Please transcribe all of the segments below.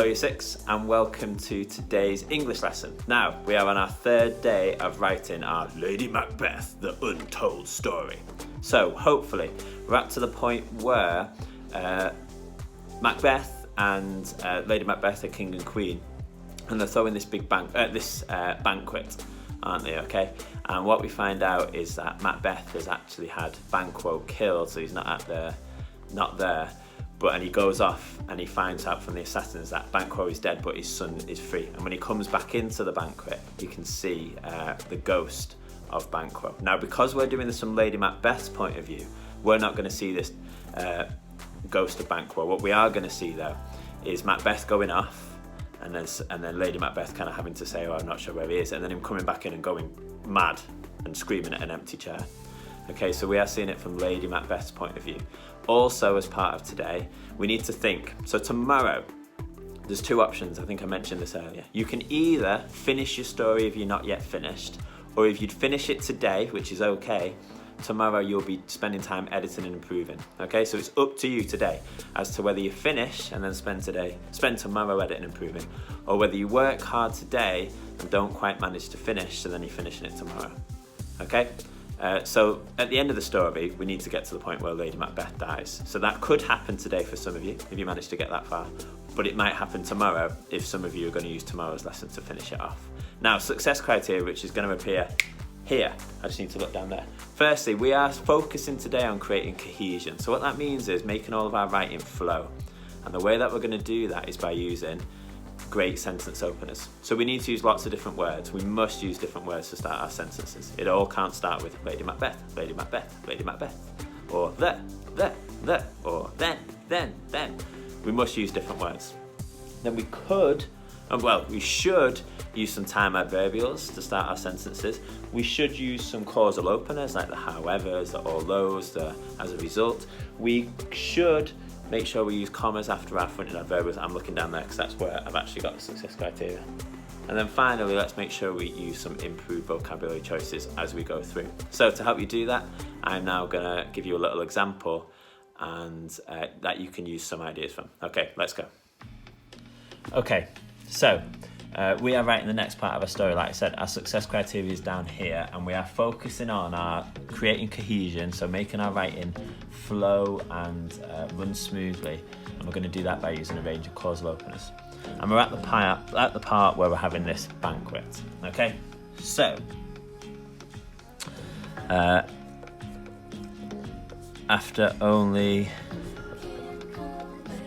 Hello Year 6 and welcome to today's English lesson. Now, we are on our third day of writing our Lady Macbeth, the Untold Story. So, hopefully, we're up to the point where Macbeth and Lady Macbeth are king and queen, and they're throwing this big banquet, aren't they, okay? And what we find out is that Macbeth has actually had Banquo killed, so he's not there. And he goes off and he finds out from the assassins that Banquo is dead, but his son is free. And when he comes back into the banquet, you can see the ghost of Banquo. Now, because we're doing this from Lady Macbeth's point of view, we're not going to see this ghost of Banquo. What we are going to see, though, is Macbeth going off, and then Lady Macbeth kind of having to say, "Oh, I'm not sure where he is," and then him coming back in and going mad and screaming at an empty chair. Okay, so we are seeing it from Lady Macbeth's point of view. Also, as part of today, we need to think. So tomorrow, there's two options. I think I mentioned this earlier. You can either finish your story if you're not yet finished, or if you'd finish it today, which is okay, tomorrow you'll be spending time editing and improving. Okay, so it's up to you today as to whether you finish and then spend tomorrow editing and improving, or whether you work hard today and don't quite manage to finish, so then you're finishing it tomorrow. Okay? So at the end of the story, we need to get to the point where Lady Macbeth dies. So that could happen today for some of you, if you manage to get that far. But it might happen tomorrow if some of you are going to use tomorrow's lesson to finish it off. Now, success criteria, which is going to appear here. I just need to look down there. Firstly, we are focusing today on creating cohesion. So what that means is making all of our writing flow. And the way that we're going to do that is by using great sentence openers. So we need to use lots of different words. We must use different words to start our sentences. It all can't start with Lady Macbeth, Lady Macbeth, Lady Macbeth, or the, or then. We must use different words. Then we should use some time adverbials to start our sentences. We should use some causal openers like the howevers, the althoughs, the as a result. We should make sure we use commas after our fronting adverbials. I'm looking down there because that's where I've actually got the success criteria. And then finally, let's make sure we use some improved vocabulary choices as we go through. So to help you do that, I'm now going to give you a little example and that you can use some ideas from. Okay, let's go. Okay, so we are writing the next part of our story. Like I said, our success criteria is down here, and we are focusing on our creating cohesion, so making our writing flow and run smoothly. And we're going to do that by using a range of causal openers. And we're at the part where we're having this banquet. Okay, so after only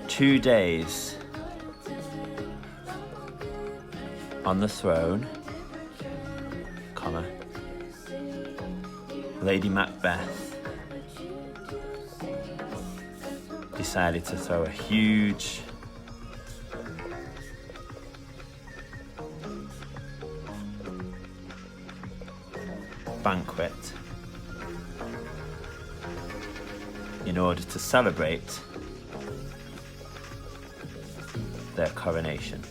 2 days on the throne, comma, Lady Macbeth decided to throw a huge banquet in order to celebrate their coronation.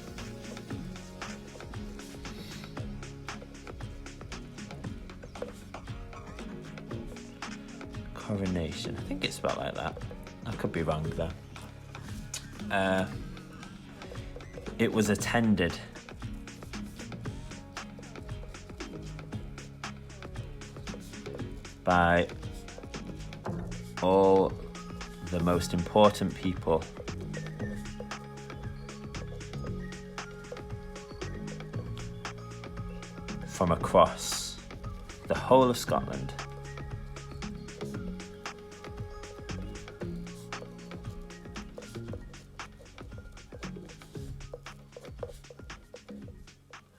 Coronation. I think it's spelled like that. I could be wrong though. It was attended by all the most important people from across the whole of Scotland.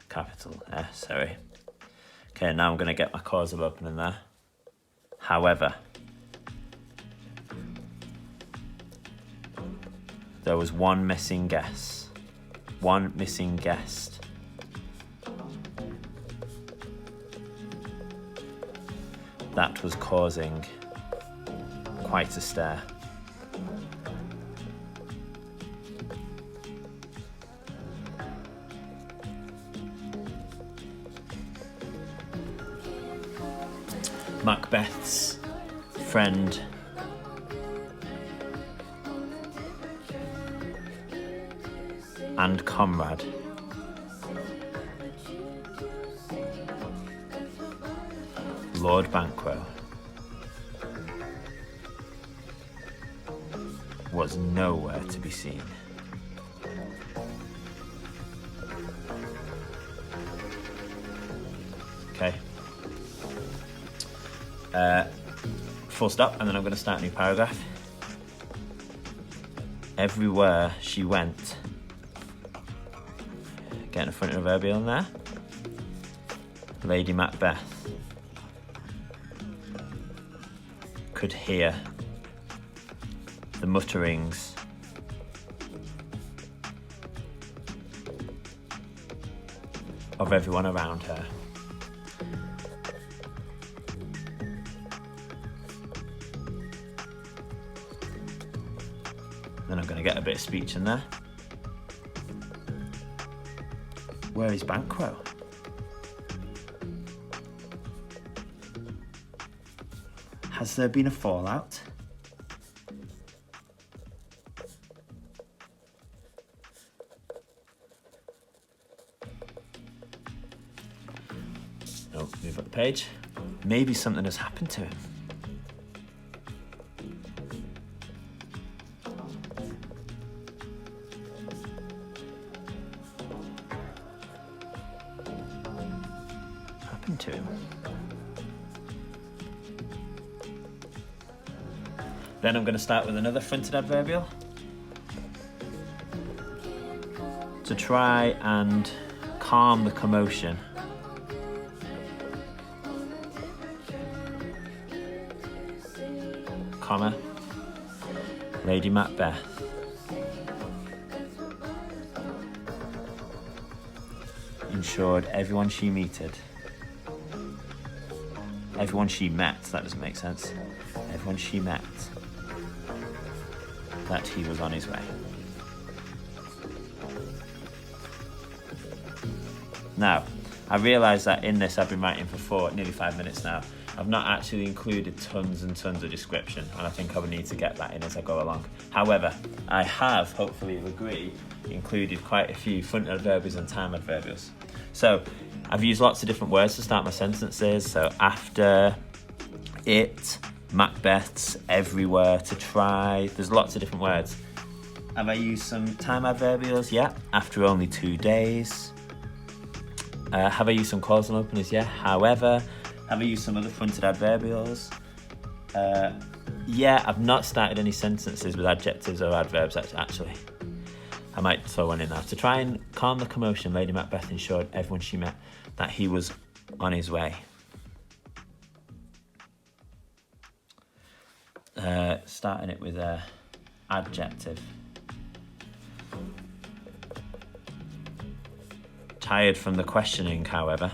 Capital S, sorry. Okay, now I'm going to get my causal opening there. However, there was one missing guest. That was causing quite a stir. Macbeth's friend and comrade. Lord Banquo was nowhere to be seen. Okay. Full stop, and then I'm going to start a new paragraph. Everywhere she went. Getting a front adverbial in there. Lady Macbeth could hear the mutterings of everyone around her. Then I'm going to get a bit of speech in there. Where is Banquo? Has there been a fallout? Oh, move up the page. Maybe something has happened to him. Happened to him. Then I'm going to start with another fronted adverbial to try and calm the commotion. Comma, Lady Macbeth ensured everyone she met, that doesn't make sense, everyone she met, that he was on his way. Now, I realise that in this I've been writing for nearly 5 minutes now. I've not actually included tons and tons of description, and I think I would need to get that in as I go along. However, I have, hopefully you'll agree, included quite a few front adverbials and time adverbials. So I've used lots of different words to start my sentences. So after, it, Macbeth's, everywhere, to try. There's lots of different words. Have I used some time adverbials? Yeah. After only 2 days. Have I used some causal openers? Yeah. However. Have I used some other fronted adverbials? Yeah, I've not started any sentences with adjectives or adverbs actually. I might throw one in now. To try and calm the commotion, Lady Macbeth ensured everyone she met that he was on his way. Starting it with an adjective. Tired from the questioning, however.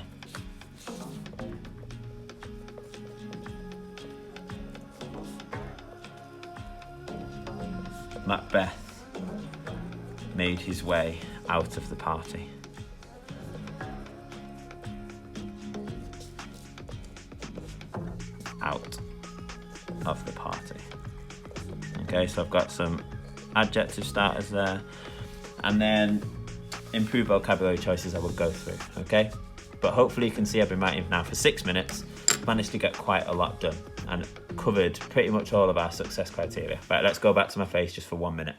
Macbeth made his way out of the party. Out of the party. Okay, so I've got some adjective starters there, and then improved vocabulary choices I will go through, okay? But hopefully you can see I've been writing now for 6 minutes, managed to get quite a lot done, and covered pretty much all of our success criteria. Right, let's go back to my face just for 1 minute.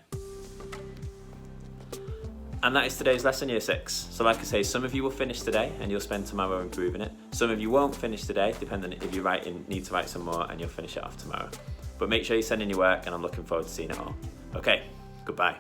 And that is today's lesson, year 6. So like I say, some of you will finish today and you'll spend tomorrow improving it. Some of you won't finish today, depending if you need to write some more, and you'll finish it off tomorrow. But make sure you send in your work, and I'm looking forward to seeing it all. Okay, goodbye.